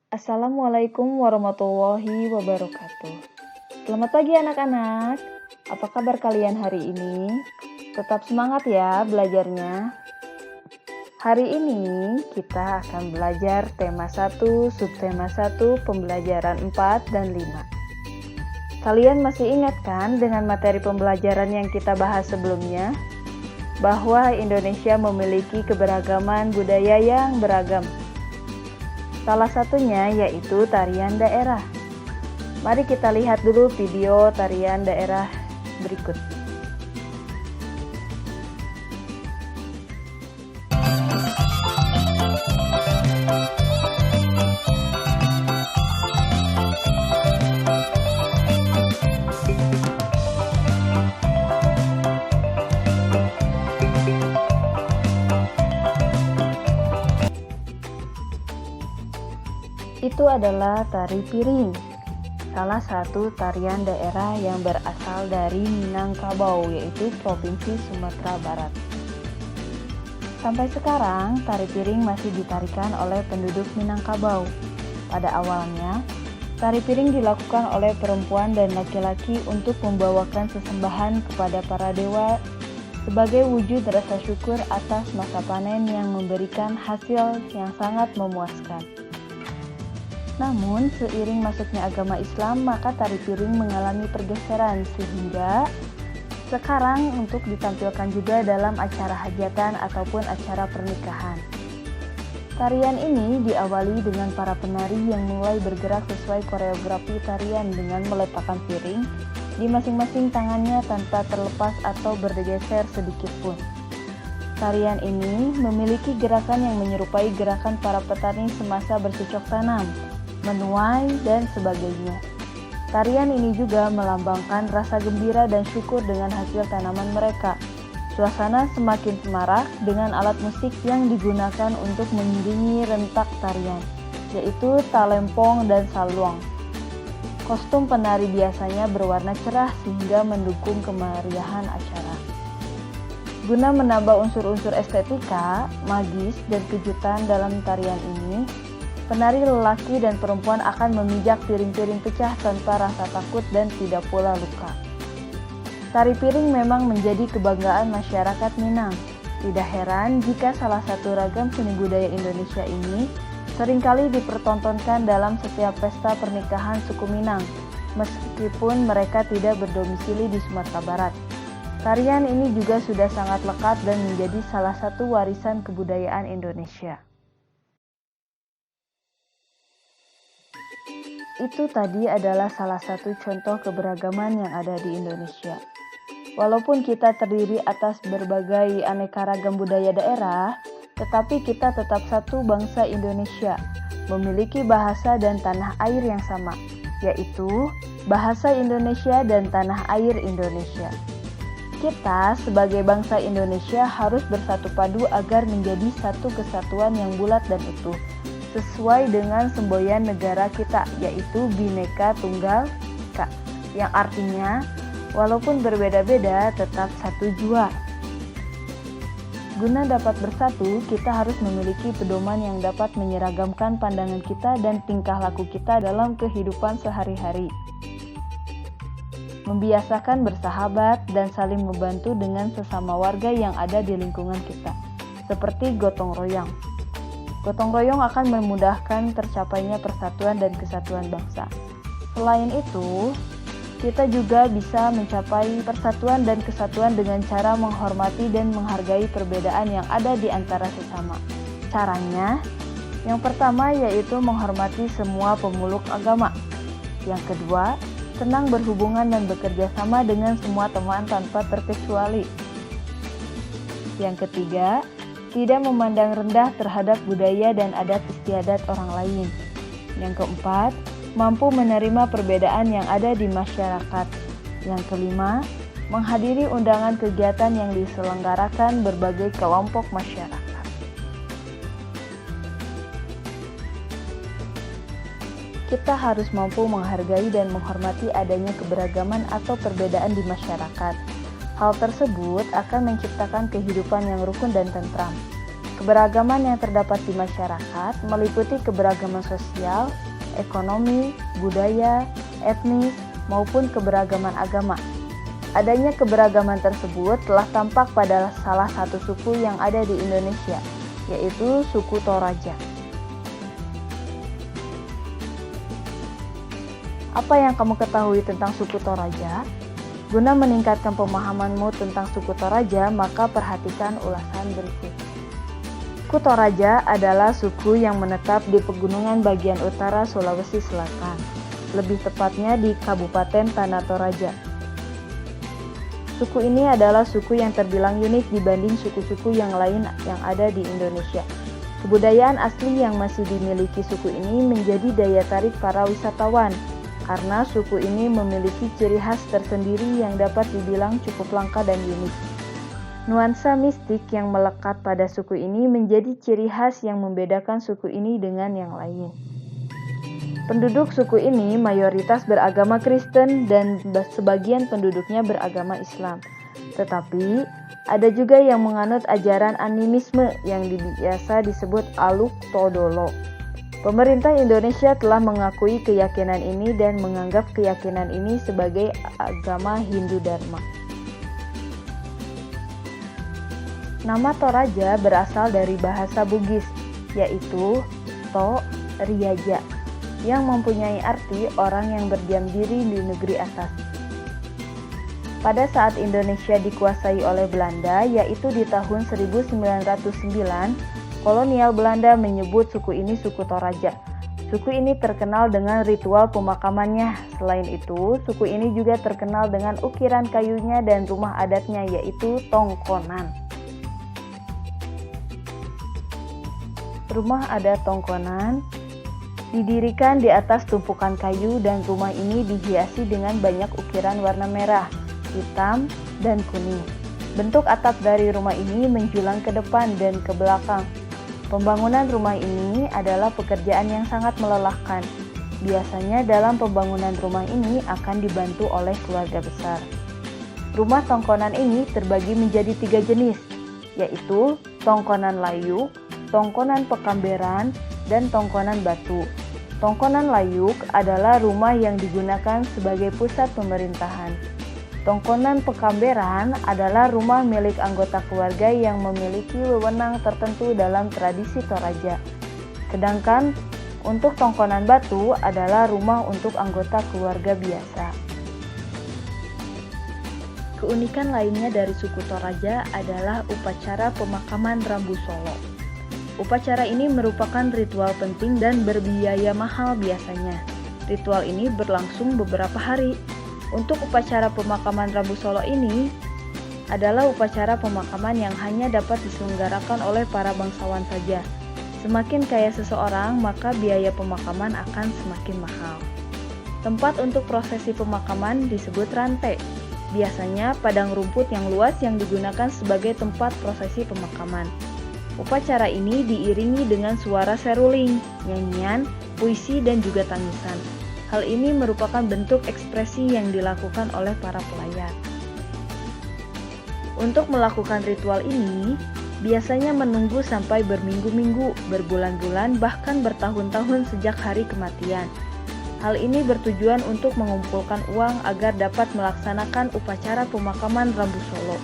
Assalamualaikum warahmatullahi wabarakatuh. Selamat pagi anak-anak. Apa kabar kalian hari ini? Tetap semangat ya belajarnya. Hari ini kita akan belajar tema 1, subtema 1, pembelajaran 4 dan 5. Kalian masih ingat kan dengan materi pembelajaran yang kita bahas sebelumnya? Bahwa Indonesia memiliki keberagaman budaya yang beragam. Salah satunya yaitu tarian daerah. Mari kita lihat dulu video tarian daerah berikut. Itu adalah tari piring, salah satu tarian daerah yang berasal dari Minangkabau, yaitu Provinsi Sumatera Barat. Sampai sekarang, tari piring masih ditarikan oleh penduduk Minangkabau. Pada awalnya, tari piring dilakukan oleh perempuan dan laki-laki untuk membawakan sesembahan kepada para dewa sebagai wujud rasa syukur atas masa panen yang memberikan hasil yang sangat memuaskan. Namun, seiring masuknya agama Islam, maka tari piring mengalami pergeseran sehingga sekarang untuk ditampilkan juga dalam acara hajatan ataupun acara pernikahan. Tarian ini diawali dengan para penari yang mulai bergerak sesuai koreografi tarian dengan meletakkan piring di masing-masing tangannya tanpa terlepas atau bergeser sedikit pun. Tarian ini memiliki gerakan yang menyerupai gerakan para petani semasa bercocok tanam, menuai, dan sebagainya. Tarian ini juga melambangkan rasa gembira dan syukur dengan hasil tanaman mereka. Suasana semakin semarak dengan alat musik yang digunakan untuk mengiringi rentak tarian, yaitu talempong dan saluang. Kostum penari biasanya berwarna cerah sehingga mendukung kemeriahan acara. Guna menambah unsur-unsur estetika, magis, dan kejutan dalam tarian ini, penari lelaki dan perempuan akan memijak piring-piring pecah tanpa rasa takut dan tidak pula luka. Tari piring memang menjadi kebanggaan masyarakat Minang. Tidak heran jika salah satu ragam seni budaya Indonesia ini seringkali dipertontonkan dalam setiap pesta pernikahan suku Minang, meskipun mereka tidak berdomisili di Sumatera Barat. Tarian ini juga sudah sangat lekat dan menjadi salah satu warisan kebudayaan Indonesia. Itu tadi adalah salah satu contoh keberagaman yang ada di Indonesia. Walaupun kita terdiri atas berbagai aneka ragam budaya daerah, tetapi kita tetap satu bangsa Indonesia, memiliki bahasa dan tanah air yang sama, yaitu bahasa Indonesia dan tanah air Indonesia. Kita sebagai bangsa Indonesia harus bersatu padu agar menjadi satu kesatuan yang bulat dan utuh, sesuai dengan semboyan negara kita, yaitu Bhinneka Tunggal Ika, yang artinya walaupun berbeda-beda tetap satu jua. Guna dapat bersatu, kita harus memiliki pedoman yang dapat menyeragamkan pandangan kita dan tingkah laku kita dalam kehidupan sehari-hari. Membiasakan bersahabat dan saling membantu dengan sesama warga yang ada di lingkungan kita, seperti gotong royong. Gotong royong akan memudahkan tercapainya persatuan dan kesatuan bangsa. Selain itu, kita juga bisa mencapai persatuan dan kesatuan dengan cara menghormati dan menghargai perbedaan yang ada di antara sesama. Caranya, yang pertama yaitu menghormati semua pemeluk agama. Yang kedua, senang berhubungan dan bekerja sama dengan semua teman tanpa terkecuali. Yang ketiga, tidak memandang rendah terhadap budaya dan adat istiadat orang lain. Yang keempat, mampu menerima perbedaan yang ada di masyarakat. Yang kelima, menghadiri undangan kegiatan yang diselenggarakan berbagai kelompok masyarakat. Kita harus mampu menghargai dan menghormati adanya keberagaman atau perbedaan di masyarakat. Hal tersebut akan menciptakan kehidupan yang rukun dan tentram. Keberagaman yang terdapat di masyarakat meliputi keberagaman sosial, ekonomi, budaya, etnis, maupun keberagaman agama. Adanya keberagaman tersebut telah tampak pada salah satu suku yang ada di Indonesia, yaitu suku Toraja. Apa yang kamu ketahui tentang suku Toraja? Guna meningkatkan pemahamanmu tentang suku Toraja, maka perhatikan ulasan berikut. Suku Toraja adalah suku yang menetap di pegunungan bagian utara Sulawesi Selatan, lebih tepatnya di Kabupaten Tanah Toraja. Suku ini adalah suku yang terbilang unik dibanding suku-suku yang lain yang ada di Indonesia. Kebudayaan asli yang masih dimiliki suku ini menjadi daya tarik para wisatawan, karena suku ini memiliki ciri khas tersendiri yang dapat dibilang cukup langka dan unik. Nuansa mistik yang melekat pada suku ini menjadi ciri khas yang membedakan suku ini dengan yang lain. Penduduk suku ini mayoritas beragama Kristen dan sebagian penduduknya beragama Islam. Tetapi, ada juga yang menganut ajaran animisme yang biasa disebut Aluk Todolo. Pemerintah Indonesia telah mengakui keyakinan ini dan menganggap keyakinan ini sebagai agama Hindu Dharma. Nama Toraja berasal dari bahasa Bugis, yaitu To Riaja, yang mempunyai arti orang yang berdiam diri di negeri atas. Pada saat Indonesia dikuasai oleh Belanda, yaitu di tahun 1909, kolonial Belanda menyebut suku ini suku Toraja. Suku ini terkenal dengan ritual pemakamannya. Selain itu, suku ini juga terkenal dengan ukiran kayunya dan rumah adatnya, yaitu tongkonan. Rumah adat tongkonan didirikan di atas tumpukan kayu dan rumah ini dihiasi dengan banyak ukiran warna merah, hitam, dan kuning. Bentuk atap dari rumah ini menjulang ke depan dan ke belakang. Pembangunan rumah ini adalah pekerjaan yang sangat melelahkan. Biasanya dalam pembangunan rumah ini akan dibantu oleh keluarga besar. Rumah tongkonan ini terbagi menjadi 3 jenis, yaitu tongkonan layuk, tongkonan pekamberan, dan tongkonan batu. Tongkonan layuk adalah rumah yang digunakan sebagai pusat pemerintahan. Tongkonan pekamberan adalah rumah milik anggota keluarga yang memiliki wewenang tertentu dalam tradisi Toraja. Sedangkan untuk tongkonan batu adalah rumah untuk anggota keluarga biasa. Keunikan lainnya dari suku Toraja adalah upacara pemakaman Rambu Solo. Upacara ini merupakan ritual penting dan berbiaya mahal biasanya. Ritual ini berlangsung beberapa hari. Untuk upacara pemakaman Rambu Solo ini adalah upacara pemakaman yang hanya dapat diselenggarakan oleh para bangsawan saja. Semakin kaya seseorang, maka biaya pemakaman akan semakin mahal. Tempat untuk prosesi pemakaman disebut rantai. Biasanya padang rumput yang luas yang digunakan sebagai tempat prosesi pemakaman. Upacara ini diiringi dengan suara seruling, nyanyian, puisi, dan juga tangisan. Hal ini merupakan bentuk ekspresi yang dilakukan oleh para pelayat. Untuk melakukan ritual ini, biasanya menunggu sampai berminggu-minggu, berbulan-bulan, bahkan bertahun-tahun sejak hari kematian. Hal ini bertujuan untuk mengumpulkan uang agar dapat melaksanakan upacara pemakaman Rambu Solo.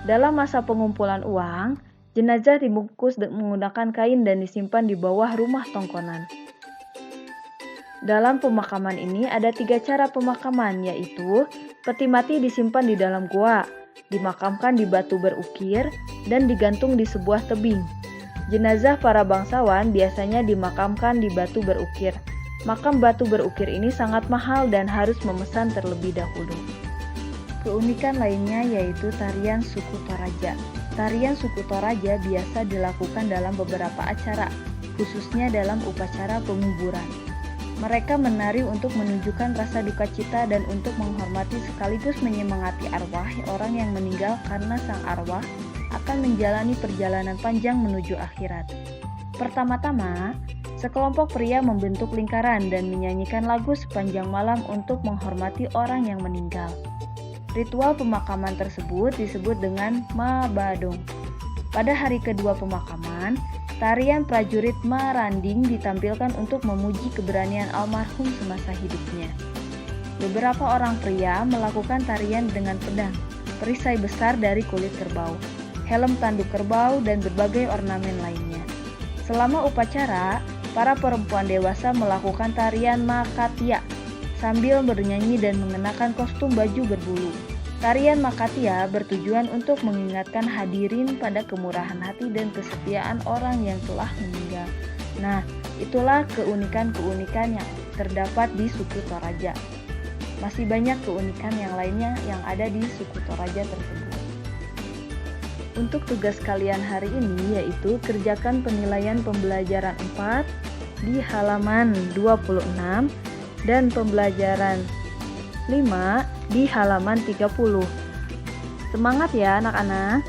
Dalam masa pengumpulan uang, jenazah dibungkus menggunakan kain dan disimpan di bawah rumah tongkonan. Dalam pemakaman ini ada 3 cara pemakaman, yaitu peti mati disimpan di dalam gua, dimakamkan di batu berukir, dan digantung di sebuah tebing. Jenazah para bangsawan biasanya dimakamkan di batu berukir. Makam batu berukir ini sangat mahal dan harus memesan terlebih dahulu. Keunikan lainnya yaitu tarian suku Toraja. Tarian suku Toraja biasa dilakukan dalam beberapa acara, khususnya dalam upacara penguburan. Mereka menari untuk menunjukkan rasa duka cita dan untuk menghormati sekaligus menyemangati arwah orang yang meninggal karena sang arwah akan menjalani perjalanan panjang menuju akhirat. Pertama-tama, sekelompok pria membentuk lingkaran dan menyanyikan lagu sepanjang malam untuk menghormati orang yang meninggal. Ritual pemakaman tersebut disebut dengan Mabadong. Pada hari kedua pemakaman, tarian prajurit Maranding ditampilkan untuk memuji keberanian almarhum semasa hidupnya. Beberapa orang pria melakukan tarian dengan pedang, perisai besar dari kulit kerbau, helm tanduk kerbau, dan berbagai ornamen lainnya. Selama upacara, para perempuan dewasa melakukan tarian Makatia sambil bernyanyi dan mengenakan kostum baju berbulu. Tarian Makatia bertujuan untuk mengingatkan hadirin pada kemurahan hati dan kesetiaan orang yang telah meninggal. Nah, itulah keunikan-keunikan yang terdapat di suku Toraja. Masih banyak keunikan yang lainnya yang ada di suku Toraja tersebut. Untuk tugas kalian hari ini yaitu kerjakan penilaian pembelajaran 4 di halaman 26 dan pembelajaran 5 di halaman 30. Semangat ya anak-anak!